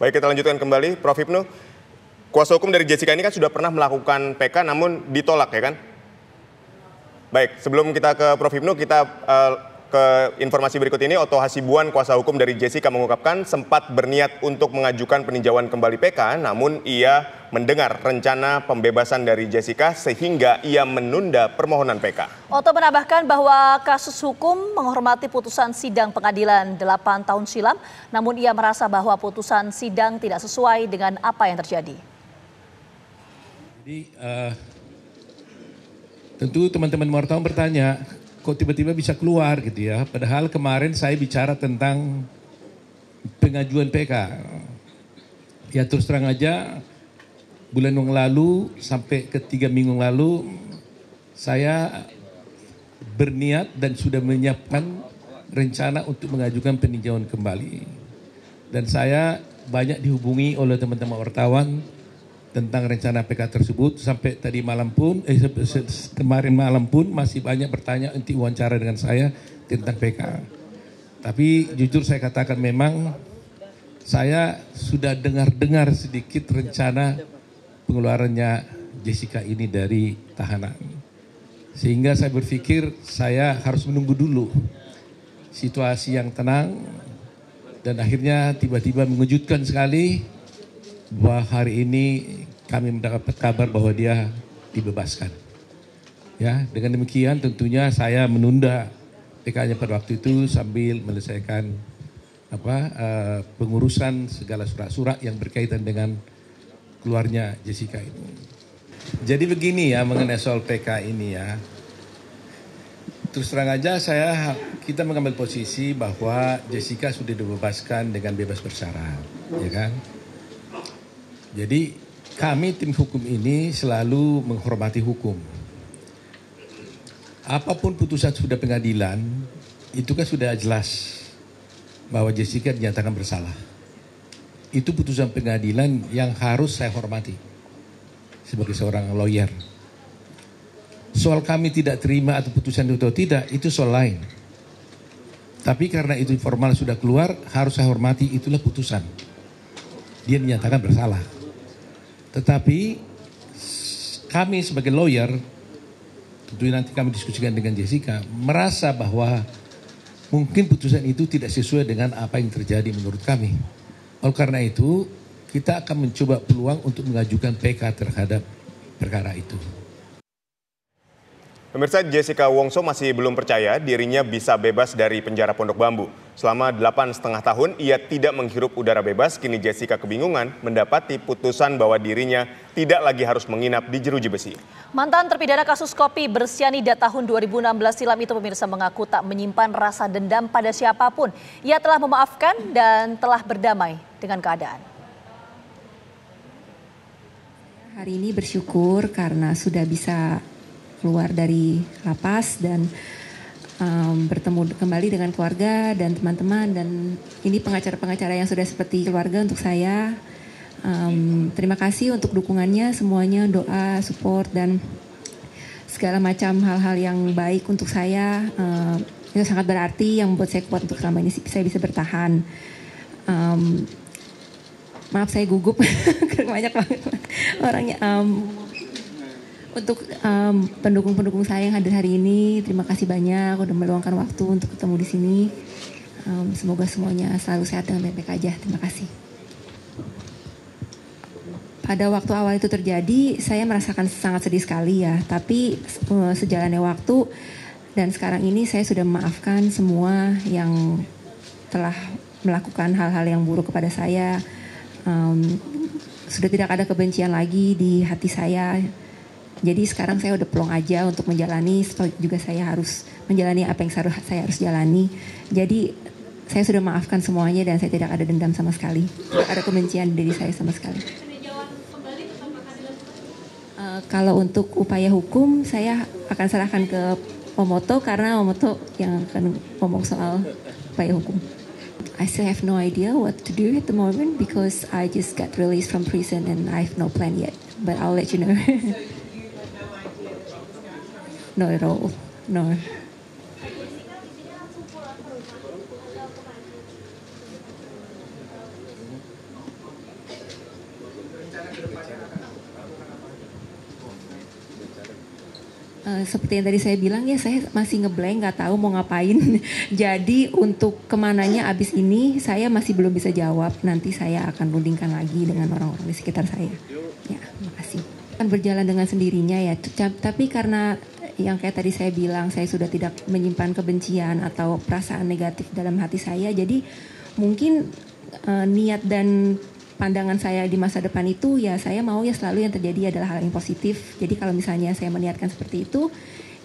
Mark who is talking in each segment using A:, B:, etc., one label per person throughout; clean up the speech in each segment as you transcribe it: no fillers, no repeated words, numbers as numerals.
A: Baik, kita lanjutkan kembali. Prof. Hipnu, kuasa hukum dari Jessica ini kan sudah pernah melakukan PK namun ditolak ya kan? Baik, sebelum kita ke Prof. Hipnu, kita ke informasi berikut ini. Otto Hasibuan, kuasa hukum dari Jessica, mengungkapkan sempat berniat untuk mengajukan peninjauan kembali PK, namun ia mendengar rencana pembebasan dari Jessica sehingga ia menunda permohonan PK.
B: Otto menambahkan bahwa kasus hukum menghormati putusan sidang pengadilan 8 tahun silam, namun ia merasa bahwa putusan sidang tidak sesuai dengan apa yang terjadi.
C: Jadi tentu teman-teman wartawan bertanya, kok tiba-tiba bisa keluar gitu ya. Padahal kemarin saya bicara tentang pengajuan PK. Ya terus terang aja, bulan yang lalu sampai ke 3 minggu lalu saya berniat dan sudah menyiapkan rencana untuk mengajukan peninjauan kembali. Dan saya banyak dihubungi oleh teman-teman wartawan tentang rencana PK tersebut. Sampai tadi malam pun, kemarin malam pun masih banyak bertanya untuk wawancara dengan saya tentang PK. Tapi jujur saya katakan memang saya sudah dengar-dengar sedikit rencana pengeluarannya Jessica ini dari tahanan. Sehingga saya berpikir saya harus menunggu dulu situasi yang tenang, dan akhirnya tiba-tiba mengejutkan sekali bahwa hari ini kami mendapat kabar bahwa dia dibebaskan. Ya, dengan demikian tentunya saya menunda PK-nya pada waktu itu sambil menyelesaikan pengurusan segala surat-surat yang berkaitan dengan keluarnya Jessica ini. Jadi begini ya mengenai soal PK ini ya. Terus terang aja kita mengambil posisi bahwa Jessica sudah dibebaskan dengan bebas bersyarat, ya kan? Jadi kami tim hukum ini selalu menghormati hukum. Apapun putusan sudah pengadilan, itu kan sudah jelas bahwa Jessica dinyatakan bersalah. Itu putusan pengadilan yang harus saya hormati sebagai seorang lawyer. Soal kami tidak terima atau putusan itu atau tidak, itu soal lain. Tapi karena itu formal sudah keluar, harus saya hormati, itulah putusan. Dia dinyatakan bersalah. Tetapi kami sebagai lawyer, tentunya nanti kami diskusikan dengan Jessica, merasa bahwa mungkin putusan itu tidak sesuai dengan apa yang terjadi menurut kami. Oleh karena itu, kita akan mencoba peluang untuk mengajukan PK terhadap perkara itu.
A: Pemirsa, Jessica Wongso masih belum percaya dirinya bisa bebas dari penjara Pondok Bambu. Selama 8,5 tahun ia tidak menghirup udara bebas, kini Jessica kebingungan mendapati putusan bahwa dirinya tidak lagi harus menginap di jeruji besi.
B: Mantan terpidana kasus kopi bersianida tahun 2016 silam itu pemirsa mengaku tak menyimpan rasa dendam pada siapapun. Ia telah memaafkan dan telah berdamai dengan keadaan.
D: Hari ini bersyukur karena sudah bisa keluar dari lapas dan bertemu kembali dengan keluarga dan teman-teman, dan ini pengacara-pengacara yang sudah seperti keluarga untuk saya. Terima kasih untuk dukungannya semuanya, doa, support dan segala macam hal-hal yang baik untuk saya. Itu sangat berarti, yang membuat saya kuat untuk selama ini saya bisa bertahan. Maaf saya gugup banyak banget orangnya. Untuk pendukung-pendukung saya yang hadir hari ini, terima kasih banyak udah meluangkan waktu untuk ketemu di sini. Semoga semuanya selalu sehat dan baik-baik aja. Terima kasih. Pada waktu awal itu terjadi, saya merasakan sangat sedih sekali ya. Tapi sejalannya waktu dan sekarang ini saya sudah memaafkan semua yang telah melakukan hal-hal yang buruk kepada saya. Sudah tidak ada kebencian lagi di hati saya. Jadi sekarang saya udah plong aja untuk menjalani, juga saya harus menjalani apa yang saya harus jalani. Jadi saya sudah maafkan semuanya dan saya tidak ada dendam sama sekali. Tidak ada kebencian di diri saya sama sekali. Kalau untuk upaya hukum, saya akan serahkan ke Omoto karena Omoto yang akan ngomong soal upaya hukum. I still have no idea what to do at the moment because I just got released from prison and I have no plan yet. But I'll let you know. No at all. No. seperti yang tadi saya bilang ya, saya masih ngeblank, nggak tahu mau ngapain. Jadi untuk kemananya abis ini saya masih belum bisa jawab. Nanti saya akan rundingkan lagi dengan orang-orang di sekitar saya. Ya, makasih. Akan berjalan dengan sendirinya ya. Tapi karena yang kayak tadi saya bilang, saya sudah tidak menyimpan kebencian atau perasaan negatif dalam hati saya. Jadi mungkin niat dan pandangan saya di masa depan itu ya, saya mau ya selalu yang terjadi adalah hal yang positif. Jadi kalau misalnya saya meniatkan seperti itu,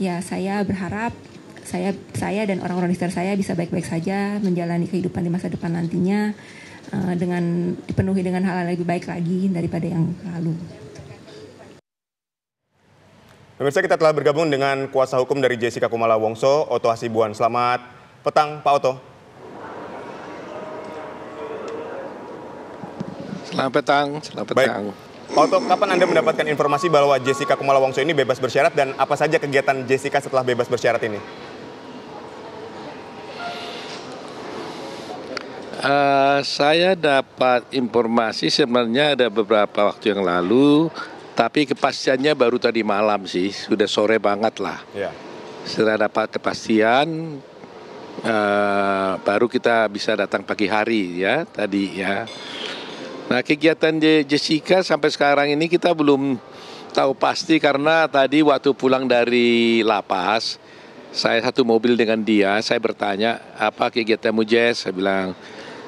D: ya saya berharap saya dan orang-orang di sekitar saya bisa baik-baik saja menjalani kehidupan di masa depan nantinya dengan dipenuhi dengan hal-hal lebih baik lagi daripada yang lalu.
A: Pemirsa, kita telah bergabung dengan kuasa hukum dari Jessica Kumala Wongso, Otto Hasibuan. Selamat petang, Pak Otto.
E: Selamat petang, selamat petang.
A: Pak Otto, kapan Anda mendapatkan informasi bahwa Jessica Kumala Wongso ini bebas bersyarat dan apa saja kegiatan Jessica setelah bebas bersyarat ini?
E: Saya dapat informasi sebenarnya ada beberapa waktu yang lalu, tapi kepastiannya baru tadi malam sih, sudah sore banget lah.
A: Ya.
E: Setelah dapat kepastian, baru kita bisa datang pagi hari ya tadi ya. Nah, kegiatan Jessica sampai sekarang ini kita belum tahu pasti karena tadi waktu pulang dari lapas, saya satu mobil dengan dia, saya bertanya, apa kegiatanmu Jess? Saya bilang,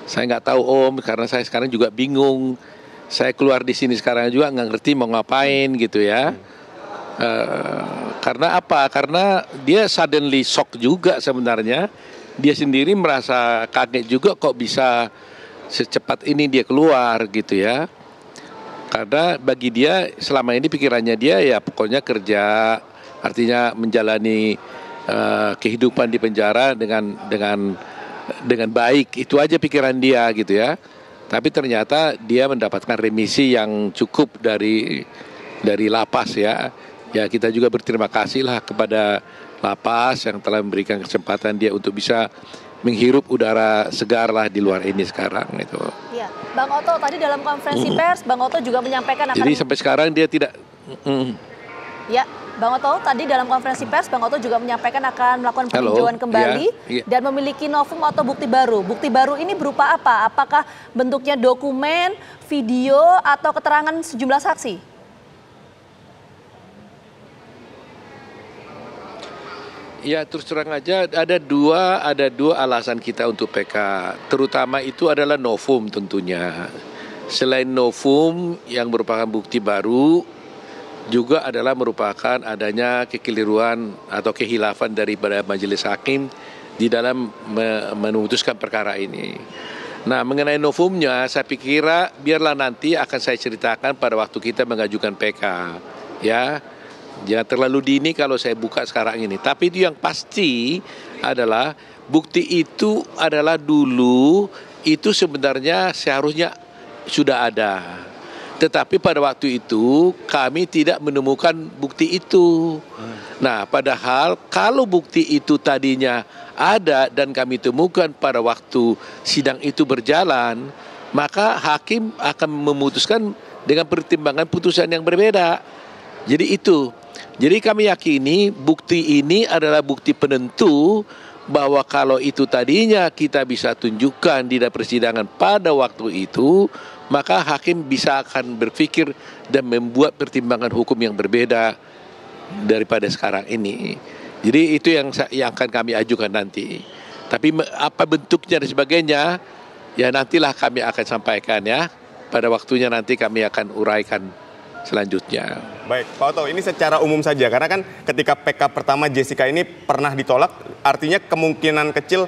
E: saya nggak tahu Om, karena saya sekarang juga bingung. Saya keluar di sini sekarang juga nggak ngerti mau ngapain gitu ya. Karena apa? Karena dia suddenly shock juga sebenarnya. Dia sendiri merasa kaget juga kok bisa secepat ini dia keluar gitu ya. Karena bagi dia selama ini pikirannya dia ya pokoknya kerja, artinya menjalani kehidupan di penjara dengan baik, itu aja pikiran dia gitu ya. Tapi ternyata dia mendapatkan remisi yang cukup dari lapas ya. Ya kita juga berterima kasih lah kepada lapas yang telah memberikan kesempatan dia untuk bisa menghirup udara segar lah di luar ini sekarang itu.
B: Ya, Bang Otto tadi dalam konferensi pers, Bang Otto juga menyampaikan akan.
E: Jadi sampai sekarang dia tidak.
B: Ya, Bang Otto tadi dalam konferensi pers, Bang Otto juga menyampaikan akan melakukan peninjauan kembali dan memiliki novum atau bukti baru. Bukti baru ini berupa apa? Apakah bentuknya dokumen, video, atau keterangan sejumlah saksi?
E: Ya terus terang aja ada dua alasan kita untuk PK. Terutama itu adalah novum tentunya. Selain novum yang merupakan bukti baru, juga adalah merupakan adanya kekeliruan atau kehilafan daripada majelis hakim di dalam memutuskan perkara ini. Nah mengenai novumnya saya pikir biarlah nanti akan saya ceritakan pada waktu kita mengajukan PK ya. Jangan terlalu dini kalau saya buka sekarang ini. Tapi itu yang pasti adalah bukti itu adalah dulu itu sebenarnya seharusnya sudah ada. Tetapi pada waktu itu kami tidak menemukan bukti itu. Nah padahal kalau bukti itu tadinya ada dan kami temukan pada waktu sidang itu berjalan, maka hakim akan memutuskan dengan pertimbangan putusan yang berbeda. Jadi itu. Jadi kami yakini bukti ini adalah bukti penentu bahwa kalau itu tadinya kita bisa tunjukkan di dalam persidangan pada waktu itu, maka hakim bisa akan berpikir dan membuat pertimbangan hukum yang berbeda daripada sekarang ini. Jadi itu yang akan kami ajukan nanti. Tapi apa bentuknya dan sebagainya, ya nantilah kami akan sampaikan ya. Pada waktunya nanti kami akan uraikan selanjutnya.
A: Baik, Pak Otto, ini secara umum saja, karena kan ketika PK pertama Jessica ini pernah ditolak, artinya kemungkinan kecil,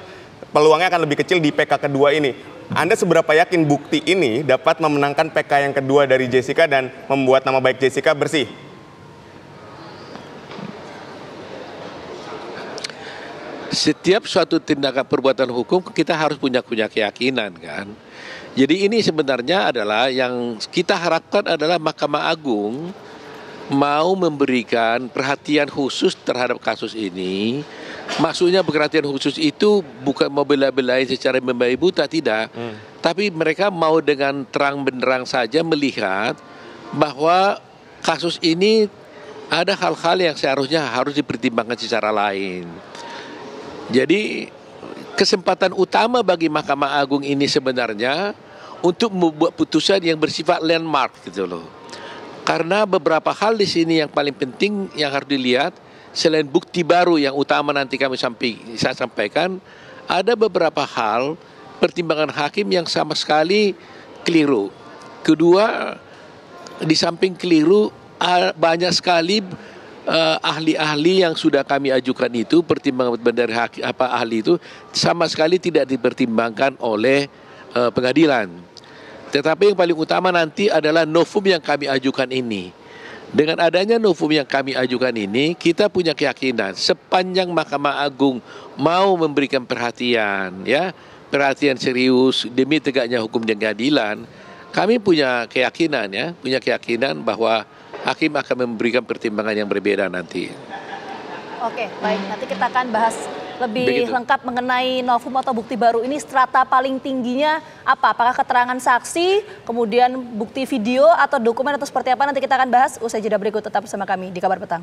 A: peluangnya akan lebih kecil di PK kedua ini. Anda seberapa yakin bukti ini dapat memenangkan PK yang kedua dari Jessica dan membuat nama baik Jessica bersih?
E: Setiap suatu tindakan perbuatan hukum kita harus punya keyakinan kan. Jadi ini sebenarnya adalah yang kita harapkan adalah Mahkamah Agung mau memberikan perhatian khusus terhadap kasus ini. Maksudnya perhatian khusus itu bukan mau bela-belain secara membabi buta, tidak. Tapi mereka mau dengan terang benderang saja melihat bahwa kasus ini ada hal-hal yang seharusnya harus dipertimbangkan secara lain. Jadi kesempatan utama bagi Mahkamah Agung ini sebenarnya untuk membuat putusan yang bersifat landmark gitu loh. Karena beberapa hal di sini yang paling penting yang harus dilihat, selain bukti baru yang utama nanti saya sampaikan, ada beberapa hal pertimbangan hakim yang sama sekali keliru. Kedua, di samping keliru, banyak sekali ahli-ahli yang sudah kami ajukan itu, pertimbangan dari ahli itu sama sekali tidak dipertimbangkan oleh pengadilan. Tetapi yang paling utama nanti adalah novum yang kami ajukan ini. Dengan adanya novum yang kami ajukan ini, kita punya keyakinan sepanjang Mahkamah Agung mau memberikan perhatian, ya, perhatian serius demi tegaknya hukum dan keadilan, kami punya keyakinan bahwa hakim akan memberikan pertimbangan yang berbeda nanti.
B: Oke, baik. Nanti kita akan bahas lebih lengkap mengenai novum atau bukti baru ini. Strata paling tingginya apa? Apakah keterangan saksi, kemudian bukti video atau dokumen atau seperti apa? Nanti kita akan bahas usai jeda berikut. Tetap bersama kami di Kabar Petang.